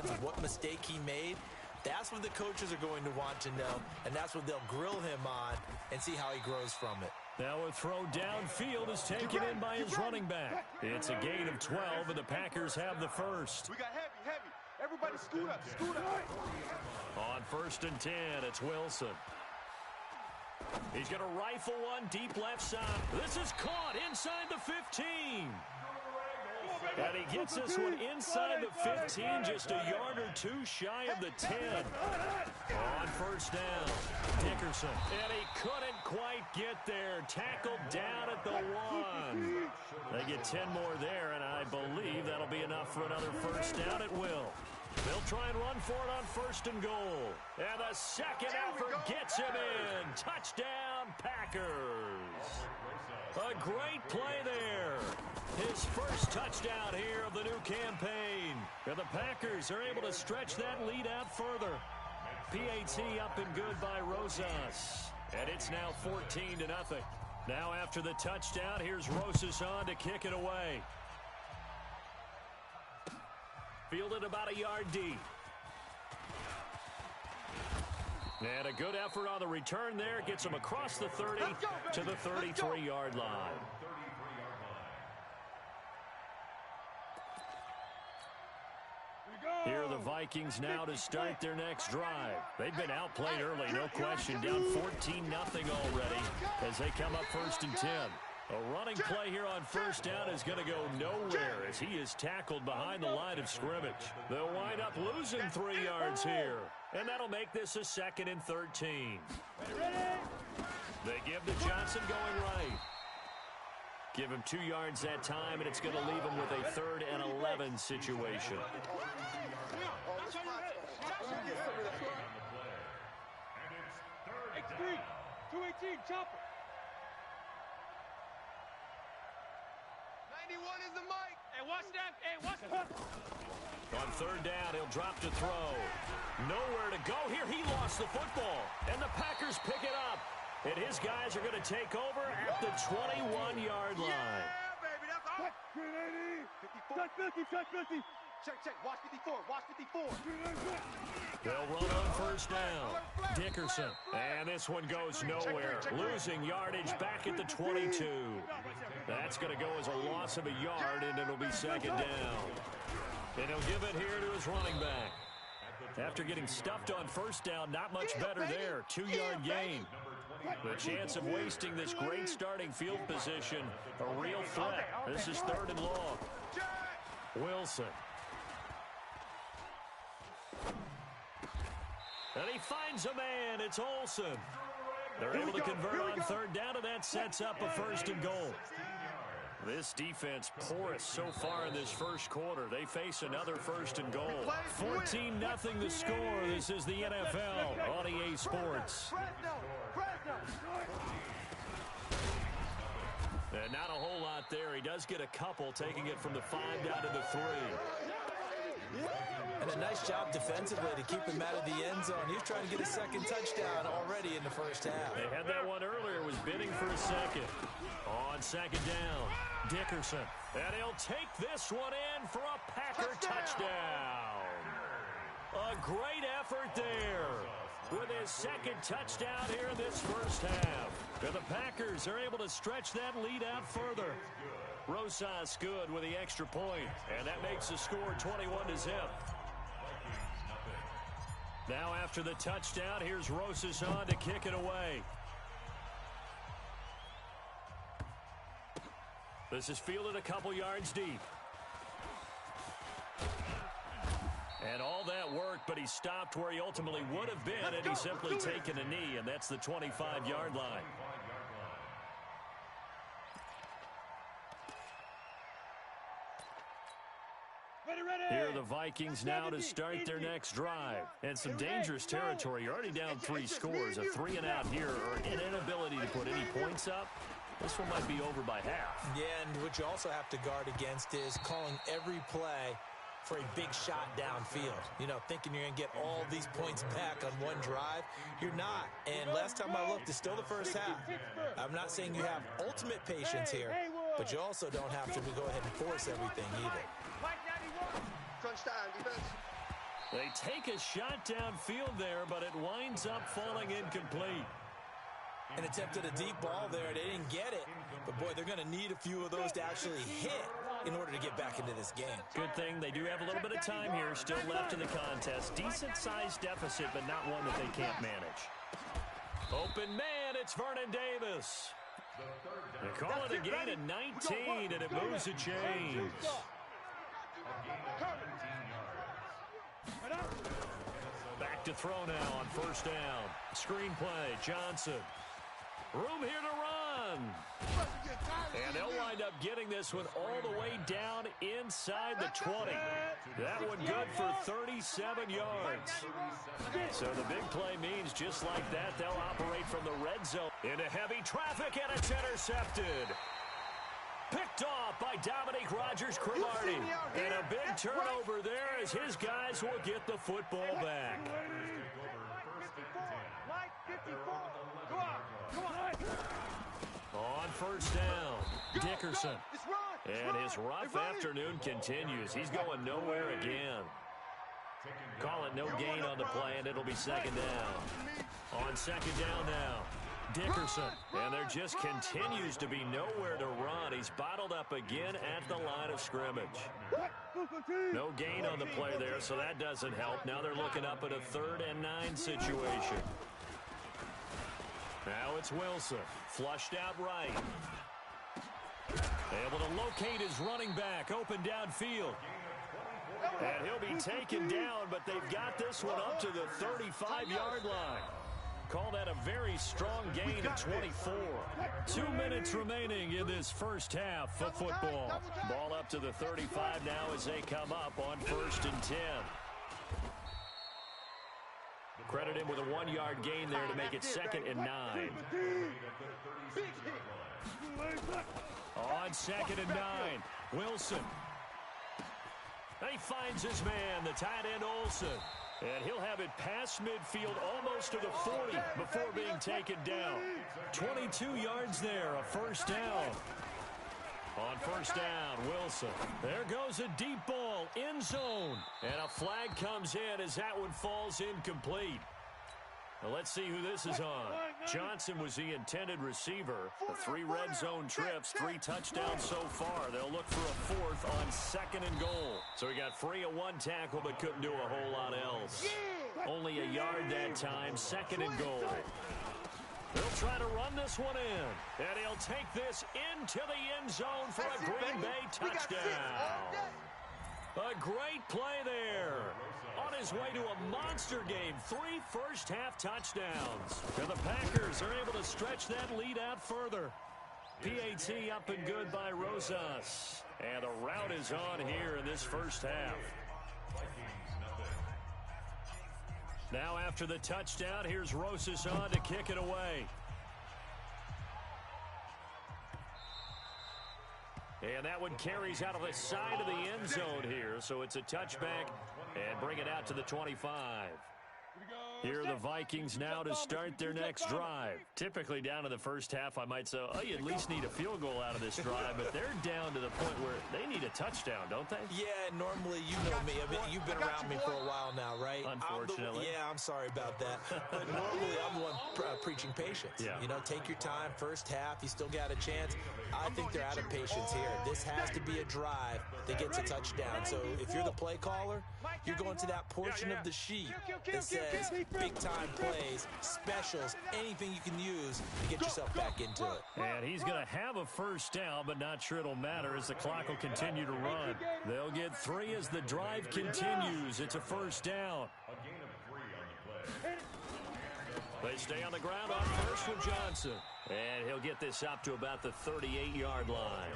sense of what mistake he made, that's what the coaches are going to want to know, and that's what they'll grill him on and see how he grows from it. Now a throw downfield is taken in by his running back. It's a gain of 12, and the Packers have the first. We got heavy. Everybody scoot up. On 1st and 10, it's Wilson. He's going to rifle one deep left side. This is caught inside the 15. And he gets this one inside the 15, just a yard or two shy of the 10. On 1st down, Dickerson. And he couldn't quite get there. Tackled down at the 1. They get 10 more there, and I believe that'll be enough for another 1st down at will. They'll try and run for it on 1st and goal. And the second effort gets him in. Touchdown, Packers. A great play there. His first touchdown here of the new campaign. And the Packers are able to stretch that lead out further. PAT up and good by Rosas. And it's now 14-0. Now after the touchdown, here's Rosas on to kick it away. Fielded about a yard deep. And a good effort on the return there. Gets him across the 30 to the 33-yard line. Here are the Vikings now to start their next drive. They've been outplayed early, no question. Down 14-0 already as they come up 1st and 10. A running play here on 1st down is going to go nowhere as he is tackled behind the line of scrimmage. They'll wind up losing 3 yards here, and that'll make this a 2nd and 13. They give to Johnson going right. Give him 2 yards that time, and it's going to leave him with a 3rd and 11 situation. X3, 218, chopper. 91 is the mic. Hey, watch that. On 3rd down, he'll drop to throw. Nowhere to go here. He lost the football, and the Packers pick it up. And his guys are going to take over at the 21-yard line. Yeah, baby, that's all. 54. Check 50. Check. Watch 54. They'll run on 1st down. Dickerson. And this one goes nowhere. Losing yardage back at the 22. That's going to go as a loss of a yard, and it'll be 2nd down. And he'll give it here to his running back. After getting stuffed on 1st down, not much better there. 2-yard gain. The chance of wasting this great starting field position, a real threat. This is 3rd and long. Wilson. And he finds a man. It's Olsen. They're able to convert on 3rd down, and that sets up a 1st and goal. This defense porous so far in this first quarter. They face another 1st and goal. 14-0 the score. This is the NFL on EA Sports. And not a whole lot there. He does get a couple, taking it from the 5 down to the 3. And a nice job defensively to keep him out of the end zone. He's trying to get a 2nd touchdown already in the 1st half. They had that one earlier, was bidding for a 2nd. On 2nd down, Dickerson. And he'll take this one in for a Packer touchdown. A great effort there with his 2nd touchdown here in this 1st half. And the Packers are able to stretch that lead out further. Rosas good with the extra point, and that makes the score 21-0. Now after the touchdown, here's Rosas on to kick it away. This is fielded a couple yards deep. And all that worked, but he stopped where he ultimately would have been, and he's simply taken a knee, and that's the 25-yard line. Here are the Vikings now to start their next drive. And some dangerous territory. You're already down 3 scores. A 3-and-out here, or an inability to put any points up. This one might be over by half. Yeah, and what you also have to guard against is calling every play for a big shot downfield. You know, thinking you're going to get all these points back on one drive. You're not. And last time I looked, it's still the 1st half. I'm not saying you have ultimate patience here, but you also don't have to go ahead and force everything either. Crunch time, defense. They take a shot downfield there, but it winds up falling incomplete. And attempted a deep ball there. They didn't get it. But, boy, they're going to need a few of those to actually hit in order to get back into this game. Good thing they do have a little bit of time here still left in the contest. Decent-sized deficit, but not one that they can't manage. Open man, it's Vernon Davis. They call it a gain of 19, and it moves the chains. Back to throw now on first down. Screenplay, Johnson. Room here to run. And they'll wind up getting this one all the way down inside the 20. That one good for 37 yards. So the big play means just like that, they'll operate from the red zone into heavy traffic, and it's intercepted. Picked off by Dominique Rodgers-Cromartie. And a big turnover there as his guys will get the football back. On first down, Dickerson. And his rough afternoon continues. He's going nowhere again. Call it no gain on the play, and it'll be second down. On second down now, Dickerson. And there just continues to be nowhere to run. He's bottled up again at the line of scrimmage. No gain on the play there, so that doesn't help. Now they're looking up at a 3rd and 9 situation. Now it's Wilson, flushed out right. Able to locate his running back, open downfield. And he'll be taken down, but they've got this one up to the 35-yard line. Call that a very strong gain of 24. 2 minutes remaining in this first half of football. Ball up to the 35 now as they come up on 1st and 10. Credit him with a 1-yard gain there to make it 2nd and 9. On 2nd and 9, Wilson. He finds his man, the tight end Olsen. And he'll have it past midfield almost to the 40 before being taken down. 22 yards there, a first down. On first down, Wilson. There goes a deep ball, end zone. And a flag comes in as that one falls incomplete. Now let's see who this is on. Johnson was the intended receiver. 3 red zone trips, 3 touchdowns so far. They'll look for a 4th on 2nd and goal. So he got free of 1 tackle but couldn't do a whole lot else. Only a yard that time, 2nd and goal. They'll try to run this one in. And he'll take this into the end zone for a Green Bay touchdown. A great play there. On his way to a monster game, 3 first-half touchdowns. And the Packers are able to stretch that lead out further. PAT up and good by Rosas. And the rout is on here in this first half. Now after the touchdown, here's Rosas on to kick it away. And that one carries out of the side of the end zone here. So it's a touchback and bring it out to the 25. Here are the Vikings now to start their next drive. Typically down to the first half, I might say, oh, you at least need a field goal out of this drive. But they're down to the point where they need a touchdown, don't they? Yeah, normally, you know me. I mean, you've been around me for a while now, right? Unfortunately. I'm sorry about that. But normally, I'm the one preaching patience. Yeah. You know, take your time. First half, you still got a chance. I think they're out of patience here. This has to be a drive that gets a touchdown. So if you're the play caller, you're going to that portion of the sheet that says big-time plays, specials, anything you can use to get yourself back into it. And he's going to have a first down, but not sure it'll matter as the clock will continue to run. They'll get 3 as the drive continues. It's a first down. They stay on the ground on first with Johnson. And he'll get this up to about the 38-yard line.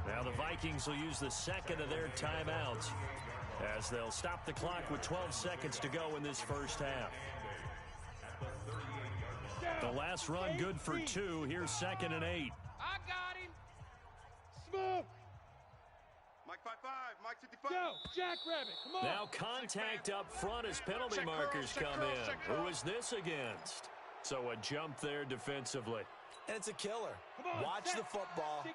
Now the Vikings will use the second of their timeouts as they'll stop the clock with 12 seconds to go in this first half. The last run good for 2. Here's 2nd and 8. I got him. Smoke. Mike 5-5. Mike 55. Go, Jackrabbit. Come on. Now contact up front as penalty markers come in. Who is this against? So a jump there defensively. and it's a killer. Watch the football.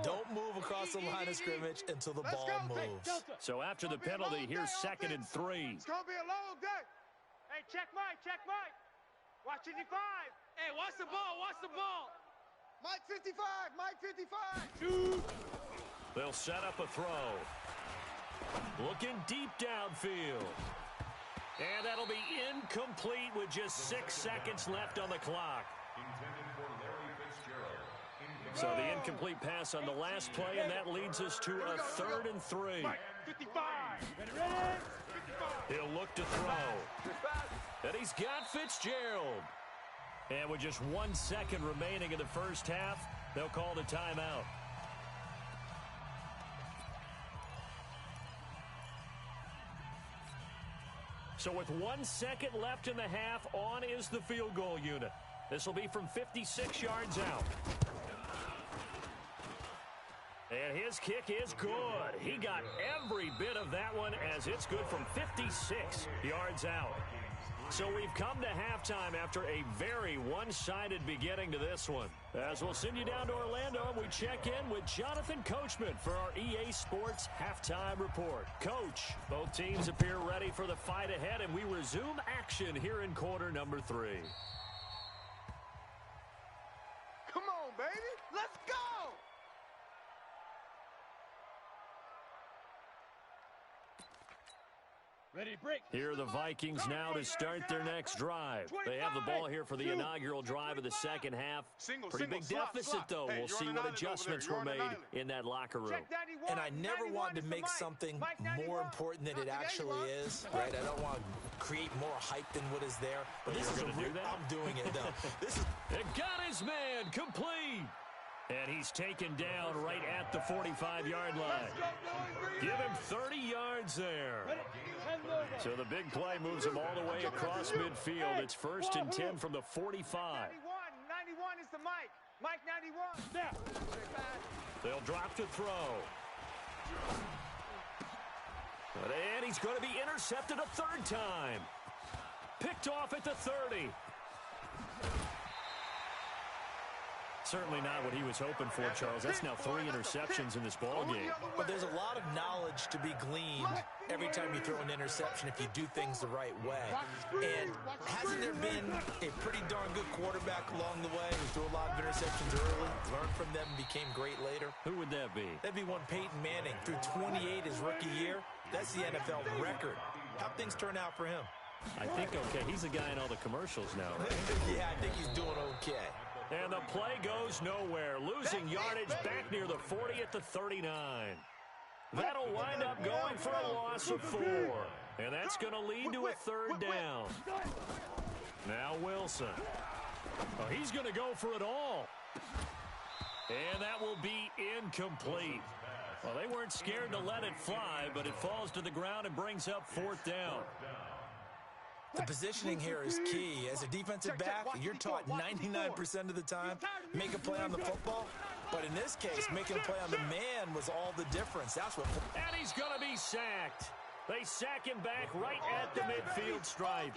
Don't move across the line of scrimmage until the ball moves. So after the penalty, here's 2nd and 3. It's going to be a long day. Hey, check Mike. Watch 55. Hey, watch the ball. Mike 55. Shoot. They'll set up a throw. Looking deep downfield. And that'll be incomplete with just 6 seconds left on the clock. So the incomplete pass on the last play, and that leads us to a 3rd and 3. 55. He'll look to throw. And he's got Fitzgerald. And with just 1 second remaining in the first half, they'll call the timeout. So with 1 second left in the half, on is the field goal unit. This will be from 56 yards out. And his kick is good. He got every bit of that one as it's good from 56 yards out. So we've come to halftime after a very one-sided beginning to this one. As we'll send you down to Orlando, and we check in with Jonathan Coachman for our EA Sports Halftime Report. Coach, both teams appear ready for the fight ahead, and we resume action here in quarter number 3. Come on, baby. Let's go. Ready, break. Here are the Vikings now to start their next drive. They have the ball here for the inaugural drive of the second half. Pretty big deficit, though. We'll see what adjustments were made in that locker room. And I never wanted to make something more important than it actually is, right? I don't want to create more hype than what is there. But this is I'm doing it, though. It got his man complete. And he's taken down right at the 45-yard line. Give him 30 yards there. So the big play moves him all the way across midfield. It's 1st and 10 from the 45. 91 is the Mike. Mike 91. They'll drop to throw. And he's going to be intercepted a 3rd time. Picked off at the 30. Certainly not what he was hoping for, Charles. That's now 3 interceptions in this ballgame. But there's a lot of knowledge to be gleaned every time you throw an interception if you do things the right way. And hasn't there been a pretty darn good quarterback along the way who threw a lot of interceptions early, learned from them, and became great later? Who would that be? That'd be one Peyton Manning. Threw 28 his rookie year. That's the NFL record. How'd things turn out for him? I think okay. He's the guy in all the commercials now, right? Yeah, I think he's doing okay. And the play goes nowhere. Losing yardage back near the 40 at the 39. That'll wind up going for a loss of 4. And that's going to lead to a 3rd down. Now Wilson. Oh, he's going to go for it all. And that will be incomplete. Well, they weren't scared to let it fly, but it falls to the ground and brings up 4th down. The positioning here is key. As a defensive back, you're taught 99% of the time, make a play on the football. But in this case, making a play on the man was all the difference. That's what. And he's going to be sacked. They sack him back right at the midfield stripe.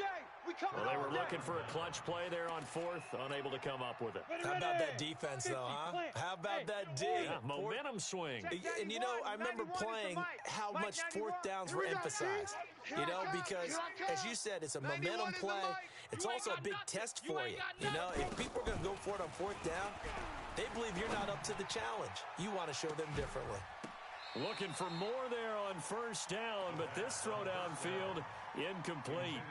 Well, they were looking for a clutch play there on 4th, unable to come up with it. How about that defense, though, huh? How about that D? Yeah, momentum swing. And, you know, I remember playing how much 4th downs were emphasized. You know, because, as you said, it's a momentum play. It's also a big test for you. You know, if people are going to go for it on 4th down, they believe you're not up to the challenge. You want to show them differently. Looking for more there on 1st down, but this throw downfield incomplete.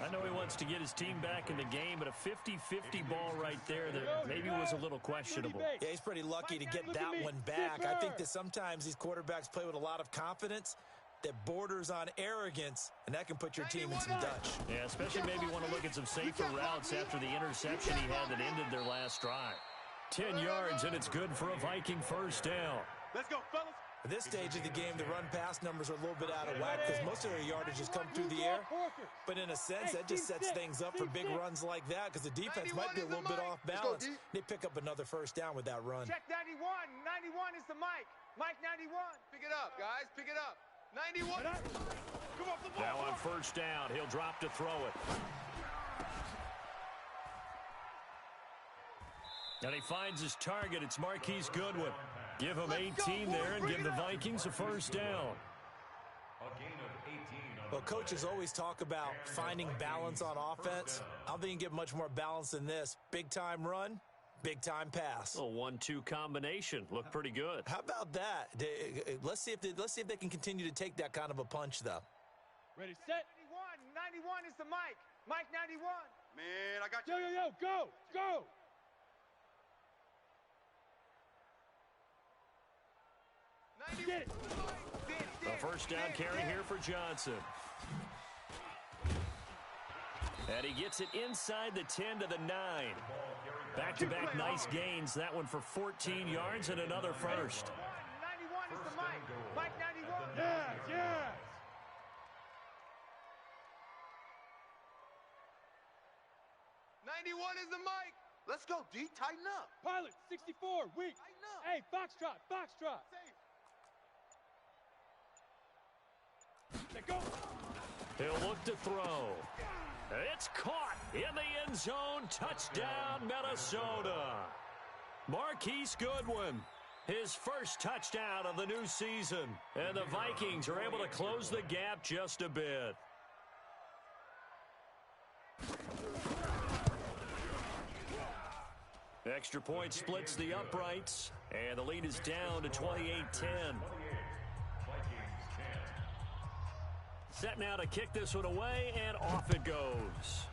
I know he wants to get his team back in the game, but a 50-50 ball right there that maybe was a little questionable. Yeah, he's pretty lucky to get that one back. I think that sometimes these quarterbacks play with a lot of confidence that borders on arrogance, and that can put your team in some Dutch. Yeah, especially maybe want to look at some safer routes after the interception he had that ended their last drive. 10 yards, and it's good for a Viking 1st down. Let's go, fellas. At this stage of the game, the run-pass numbers are a little bit out of whack because most of their yardage has come through the air. But in a sense, that just sets things up for big runs like that because the defense might be a little bit off balance. They pick up another 1st down with that run. Check 91. 91 is the Mike. Mike 91. Pick it up, guys. Pick it up. 91. Come off the ball. Now on 1st down, he'll drop to throw it. And he finds his target. It's Marquise Goodwin. Give him 18 there and give the Vikings a first down. Well, coaches always talk about finding balance on offense. I don't think you can get much more balance than this. Big-time run, big-time pass. A 1-2 combination. Looked pretty good. How about that? Let's see if they can continue to take that kind of a punch, though. Ready, set. 91 is the mic. Mike 91. Man, I got you. Yo, go, go. Get it. A first down carry here for Johnson. And he gets it inside the 10 to the 9. Back-to-back nice gains. That one for 14 yards and another first. 91 is the mic. Mike 91. Yes. 91 is the mic. Let's go, D. Tighten up. Pilot, 64, weak. Hey, foxtrot. Let go. He'll look to throw. It's caught in the end zone. Touchdown, Minnesota. Marquise Goodwin, his first touchdown of the new season. And the Vikings are able to close the gap just a bit. Extra point splits the uprights, and the lead is down to 28-10. Set now to kick this one away, and off it goes.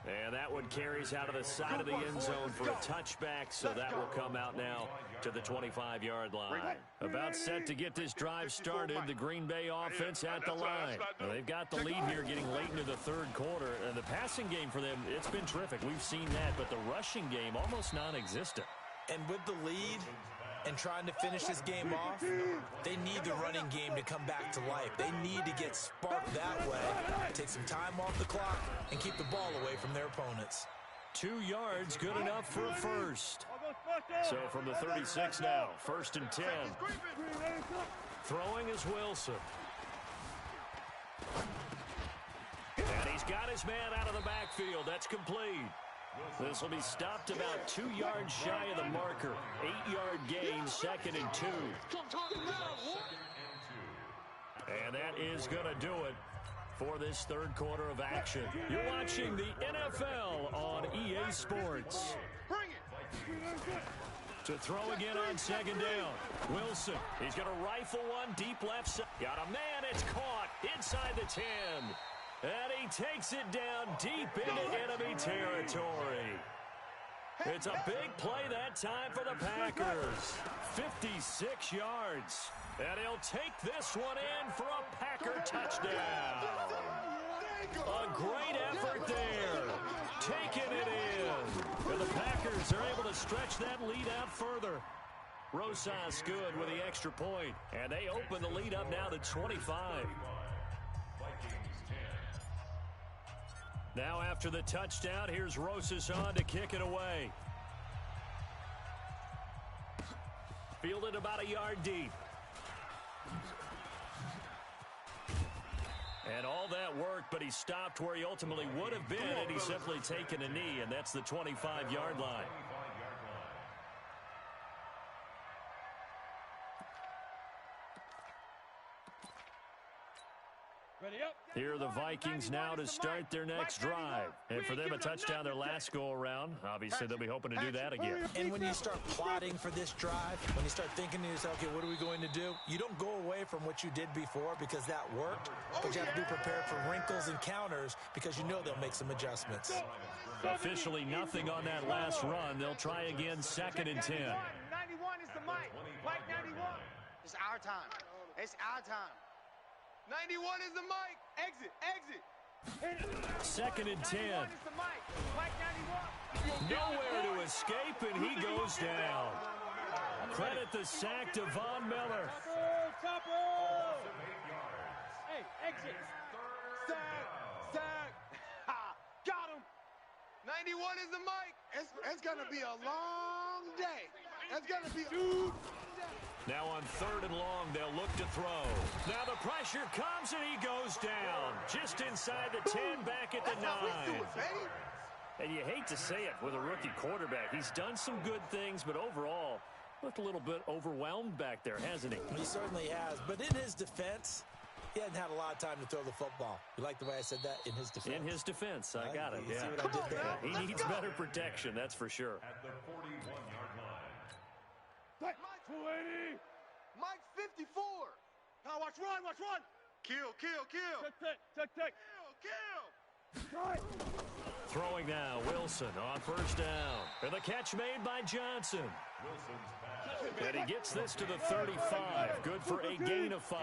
And that one carries out of the side of the end zone for a touchback, so that will come out now to the 25-yard line. About set to get this drive started, the Green Bay offense at the line. Well, they've got the lead here getting late into the third quarter. And the passing game for them, it's been terrific. We've seen that, but the rushing game almost non-existent. And with the lead and trying to finish this game off, they need the running game to come back to life. They need to get sparked that way, take some time off the clock, and keep the ball away from their opponents. 2 yards, good enough for a first. So from the 36 now, 1st and 10. Throwing is Wilson. And he's got his man out of the backfield. That's complete. This will be stopped about 2 yards shy of the marker. 8-yard gain, 2nd and 2. And that is going to do it for this third quarter of action. You're watching the NFL on EA Sports. To throw again on 2nd down. Wilson, he's going to rifle one deep left side. Got a man, it's caught inside the 10. And he takes it down deep into enemy territory. It's a big play that time for the Packers. 56 yards. And he'll take this one in for a Packer touchdown. A great effort there. Taking it in. And the Packers are able to stretch that lead out further. Rosas good with the extra point. And they open the lead up now to 25. Now after the touchdown, here's Rosas on to kick it away. Fielded about a yard deep. And all that worked, but he stopped where he ultimately would have been, and he's simply taken a knee, and that's the 25-yard line. Here are the Vikings now to start their next drive. And for them, a touchdown their last go-around. Obviously, they'll be hoping to do that again. And when you start plotting for this drive, when you start thinking to yourself, okay, what are we going to do? You don't go away from what you did before because that worked, but you have to be prepared for wrinkles and counters because you know they'll make some adjustments. Officially nothing on that last run. They'll try again, 2nd and 10. 91 is the mic. Mike 91. It's our time. It's our time. 91 is the mic. Exit. 2nd and 10. 91 is the mic. Mike 91. Nowhere to escape, and he goes down. Credit the sack to Von Miller. Topper. Hey, exit. Sack. Got him. 91 is the mic. It's going to be a long day. It's going to be Now on 3rd and long, they'll look to throw. Now the pressure comes, and he goes down. Just inside the 10, back at the 9. And you hate to say it with a rookie quarterback. He's done some good things, but overall, looked a little bit overwhelmed back there, hasn't he? He certainly has. But in his defense, he hadn't had a lot of time to throw the football. You like the way I said that? In his defense. In his defense. I got it. You Yeah. see what I did there? He needs better protection, that's for sure. At the 41-yard line. Mike 280. Mike 54. Now watch run, watch run. Kill, kill, kill. Check. Kill. Throwing now, Wilson on 1st down. And the catch made by Johnson. And he gets this to the 35. Good for a gain of 5.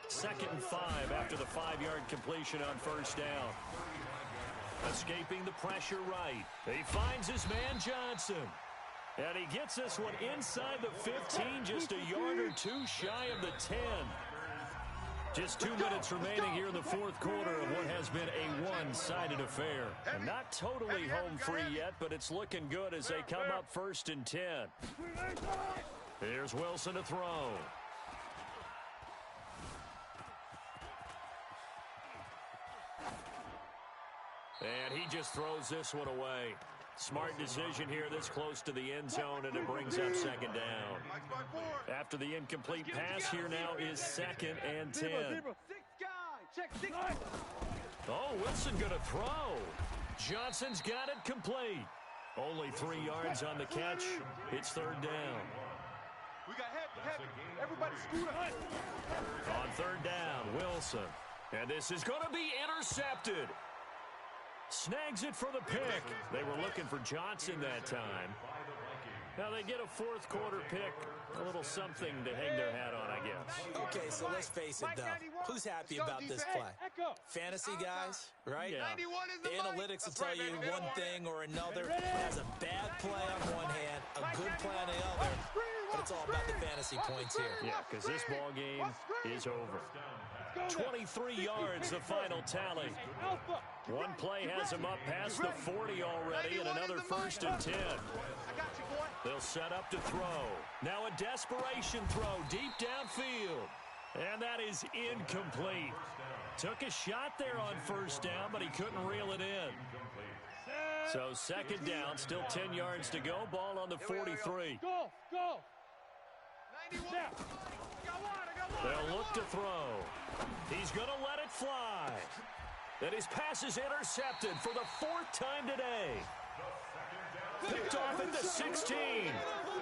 2nd and 5 after the 5-yard completion on 1st down. Escaping the pressure right. He finds his man Johnson. And he gets this one inside the 15, just a yard or 2 shy of the 10. Just 2 minutes remaining here in the 4th quarter of what has been a one-sided affair. And not totally home free yet, but it's looking good as they come up 1st and 10. Here's Wilson to throw. And he just throws this one away. Smart decision here this close to the end zone, and it brings up 2nd down. After the incomplete pass, here now is 2nd and 10. Oh, Wilson going to throw. Johnson's got it complete. Only 3 yards on the catch. It's 3rd down. We got heavy. Everybody scoot up. On 3rd down, Wilson. And this is going to be intercepted. Snags it for the pick. They were looking for Johnson that time. Now they get a 4th quarter pick. A little something to hang their hat on, I guess. Okay, so let's face it, though. Who's happy about this play? Fantasy guys, right? Yeah. The analytics will tell you one thing or another. Has a bad play on one hand, a good play on the other, but it's all about the fantasy points here. Yeah, because this ball game is over. 23 yards, the final tally. One play has him up past the 40 already, and another 1st and 10. They'll set up to throw. Now a desperation throw deep downfield. And that is incomplete. Took a shot there on 1st down, but he couldn't reel it in. So 2nd down, still 10 yards to go. Ball on the 43. Go. They'll look to throw. He's going to let it fly. And his pass is intercepted for the 4th time today. Picked off at the 16.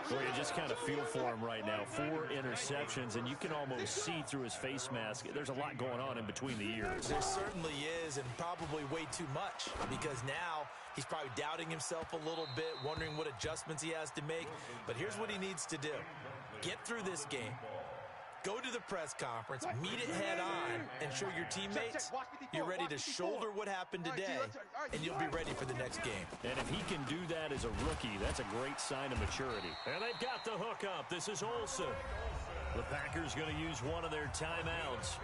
Well, you just kind of feel for him right now. 4 interceptions, and you can almost see through his face mask. There's a lot going on in between the ears. There certainly is, and probably way too much, because now he's probably doubting himself a little bit, wondering what adjustments he has to make. But here's what he needs to do. Get through this game. Go to the press conference, meet it head on, and show your teammates you're ready to shoulder what happened today, and you'll be ready for the next game. And if he can do that as a rookie, that's a great sign of maturity. And they've got the hookup. This is Olsen. The Packers going to use one of their timeouts.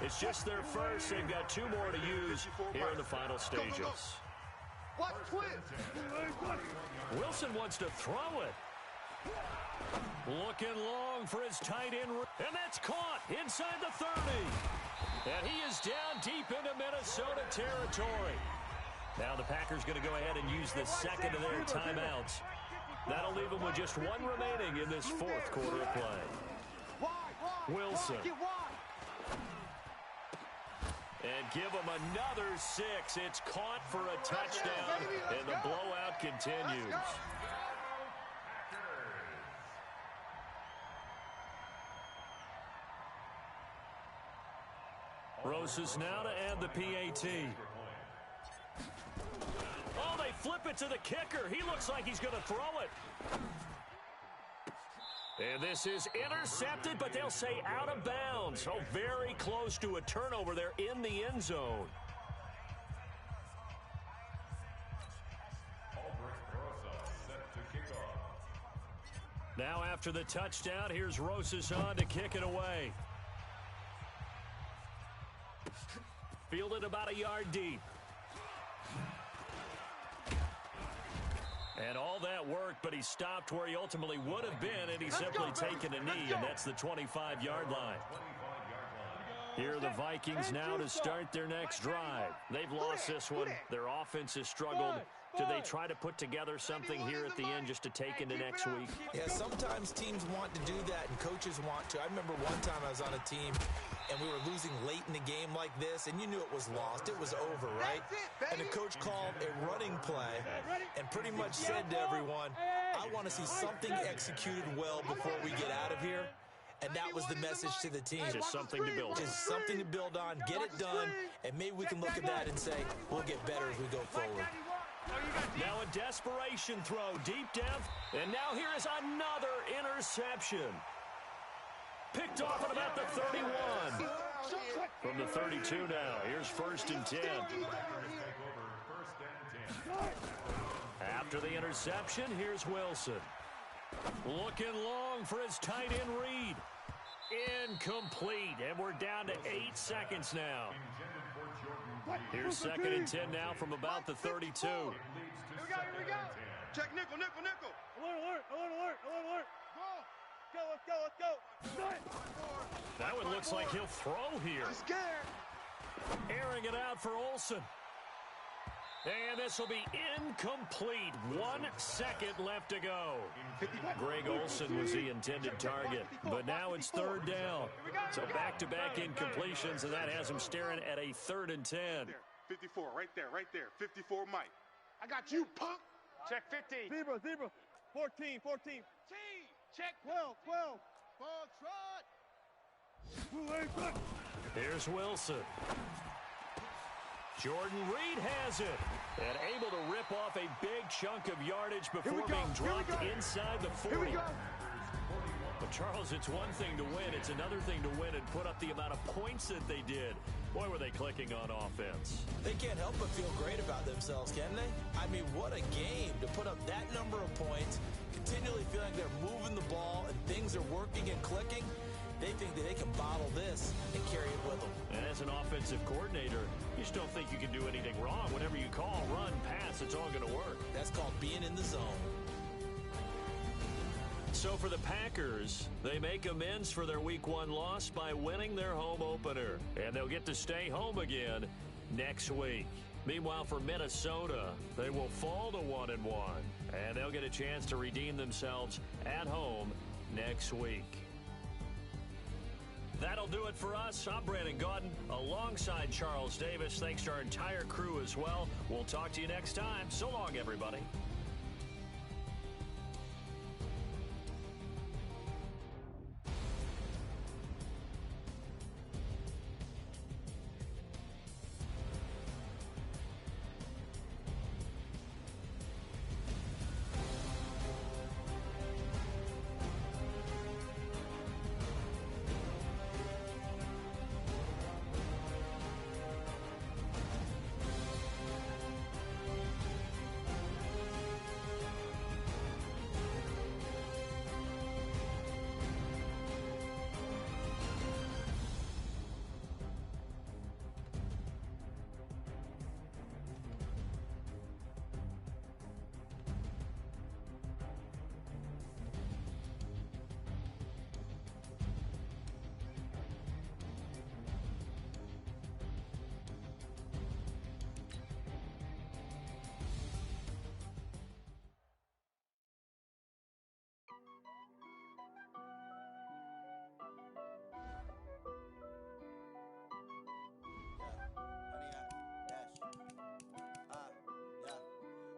It's just their first. They've got 2 more to use here in the final stages. Wilson wants to throw it. Looking long for his tight end. And that's caught inside the 30. And he is down deep into Minnesota territory. Now the Packers going to go ahead and use the 2nd of their timeouts. That'll leave them with just 1 remaining in this 4th quarter of play. Wilson. And give him another 6. It's caught for a touchdown. And the blowout continues. Rosas now to add the PAT. Oh, they flip it to the kicker. He looks like he's going to throw it. And this is intercepted, but they'll say out of bounds. So very close to a turnover there in the end zone. Now after the touchdown, here's Rosas on to kick it away. Fielded about a yard deep. And all that work, but he stopped where he ultimately would have been, and he's simply taken a knee, and that's the 25-yard line. Here are the Vikings now to start their next drive. They've lost this one. Their offense has struggled. Do they try to put together something here at the end just to take into next week? Yeah, sometimes teams want to do that and coaches want to. I remember one time I was on a team and we were losing late in the game like this, and you knew it was lost. It was over, right? And the coach called a running play and pretty much said to everyone, I want to see something executed well before we get out of here. And that was the message to the team. Just something to build on. Just something to build on, get it done, and maybe we can look at that and say, we'll get better as we go forward. Now a desperation throw, deep depth, and now here is another interception. Picked off at about the 31. From the 32 now, here's 1st and 10. After the interception, here's Wilson. Looking long for his tight end read. Incomplete, and we're down to 8 seconds now. Here's 2nd and 10 now from about the 32. Here we go. Check nickel. Alert. Go. That one looks like he'll throw here. I'm scared. Airing it out for Olsen. And this will be incomplete. 1 second left to go. Greg Olsen was the intended target, but now it's 3rd down. So back-to-back incompletions, and that has him staring at a 3rd and 10. 54, right there. 54, Mike. I got you, punk. Check 15. Zebra. 14. T. Check 12. Ball trot. Here's Wilson. Jordan Reed has it, and able to rip off a big chunk of yardage before being dropped inside the 40. But, Charles, it's one thing to win. It's another thing to win and put up the amount of points that they did. Boy, were they clicking on offense. They can't help but feel great about themselves, can they? I mean, what a game to put up that number of points, continually feeling they're moving the ball and things are working and clicking. They think that they can bottle this and carry it with them. And as an offensive coordinator, you just don't think you can do anything wrong. Whatever you call, run, pass, it's all going to work. That's called being in the zone. So for the Packers, they make amends for their Week 1 loss by winning their home opener. And they'll get to stay home again next week. Meanwhile, for Minnesota, they will fall to 1-1. And they'll get a chance to redeem themselves at home next week. That'll do it for us. I'm Brandon Gaudin alongside Charles Davis. Thanks to our entire crew as well. We'll talk to you next time. So long, everybody.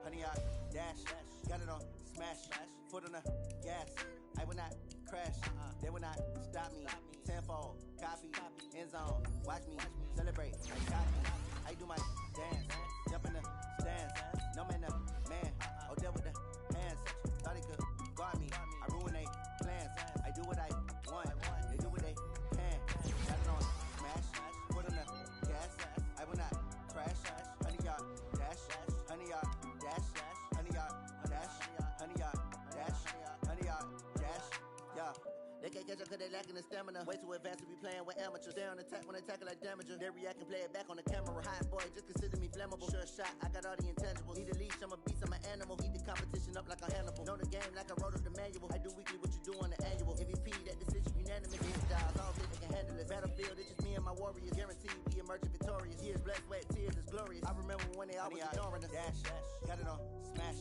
Honey, I dash, got it on smash, foot on the gas. I will not crash, they will not stop me. Tenfold, copy, end zone, watch me celebrate. I do my dance, jump in the stands. No man, man, oh there with the hands. Thought they could guard me, I ruin they plans. I do what I want, they do what they can. Got it on smash, foot on the gas. I will not crash, honey, y'all dash, honey, y'all dash, honey, y'all dash, honey, y'all dash, honey, y'all dash, yeah. They can't catch up cause they lacking the stamina. Way too advanced to be playing with amateurs. Stay on attack when they tackle like damager. They react and play it back on the camera. Hot boy, just consider me flammable. Sure shot, I got all the intangibles. Need a leash, I'm a beast, I'm an animal. Eat the competition up like a Hannibal. Know the game like I wrote up the manual. I do weekly what you do on the annual. MVP, that decision unanimous. These styles, all think they can handle it. Battlefield, it's just me and my warriors. Guaranteed we emerge victorious. Years, blood, sweat, tears, is glorious. I remember when they always ignoring us. Dash, got it on, smash,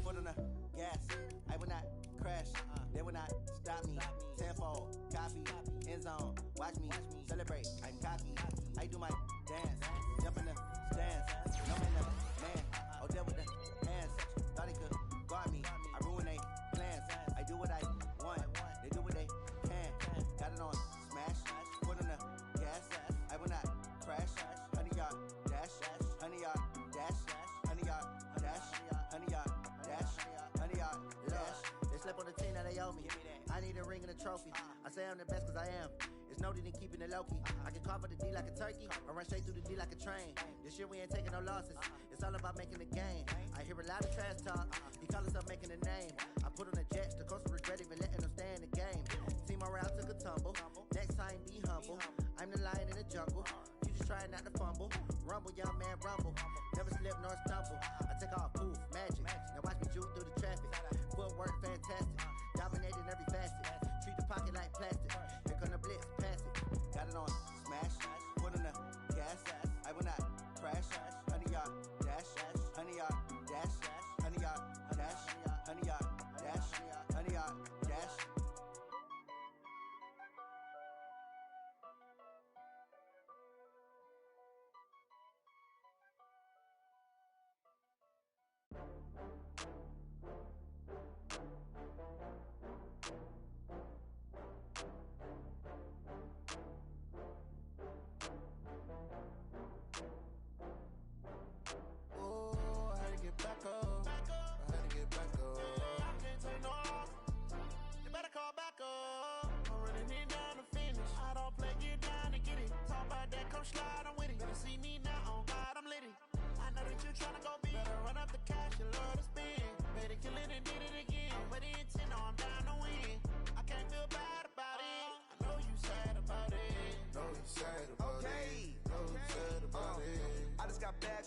foot on the gas. I will not crash, they will not stop me. Tenfold, copy, end zone, watch me celebrate. I'm cocky, I do my dance, jump in the stands, numb in the man. Oh, there with the hands, thought he could guard me. I ruin they plans. I do what I want, they do what they can. Got it on, smash, foot on the gas. I will not crash, 100-yard dash, 100-yard dash, 100-yard dash, 100-yard dash, 100-yard dash. They slept on the team that they owe me. I need a ring and a trophy. I say I'm the best cause I am. It's no need in keeping it low-key. I can carve up the D like a turkey, or run straight through the D like a train. This year we ain't taking no losses. It's all about making the game. I hear a lot of trash talk. He call himself making a name. I put on the Jets, the coast regret even letting them stay in the game. Team morale took a tumble. Next time be humble. I'm the lion in the jungle. You just trying not to fumble. Rumble, young man, rumble. Never slip nor stumble. I take off, poof, magic. Now watch me juke through the traffic. Footwork fantastic. Dominating every facet. Treat the pocket like plastic. Here come the blitz, pass it. Got it on, smash. Put on the gas. I will not crash. 100-yard dash. 100-yard dash. 100-yard dash. 100-yard dash. 100-yard dash.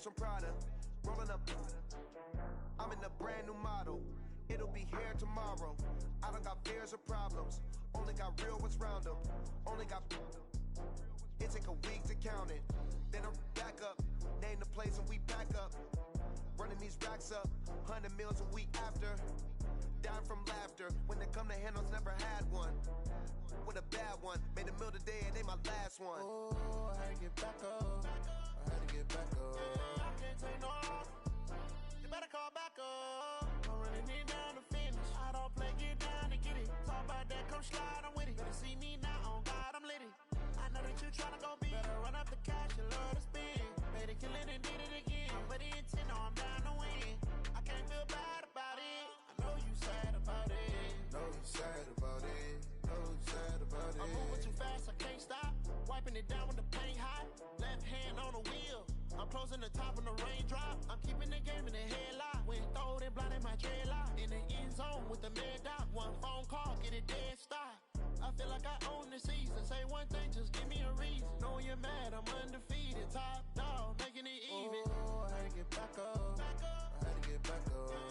From Prada, rolling up. I'm in a brand new model. It'll be here tomorrow. I don't got fears or problems. Only got real ones round them. Only got. It take a week to count it. Then I'm back up. Name the place and we back up. Running these racks up. 100 meals a week after. Dying from laughter. When they come to handles, never had one. With a bad one. Made a meal today and they my last one. Oh, I had to get back up. I had to get back up. I can't take no loss. You better call back up. I'm running it down to finish. I don't play, get down to get it. Talk about that, come slide, I'm with it. Better see me now, on God, I'm litty. I know that you tryna go big. Better run up the cash, you love to spend. Made a killing and did it again. But the intent, no, I'm down to win. I can't feel bad about it. I know you sad about it. Know you sad about it. Know you sad about it. I'm moving too fast, I can't stop. Wiping it down with the paint hot. Left hand on the wheel. I'm closing the top on the raindrop. I'm keeping the game in the headlock. When throwed and blinded my dreadlock. In the end zone with the mad dot. One phone call, get it dead stop. I feel like I own the season. Say one thing, just give me a reason. Knowing you're mad, I'm undefeated. Top dog, making it even. Oh, I had to get back up. I had to get back up.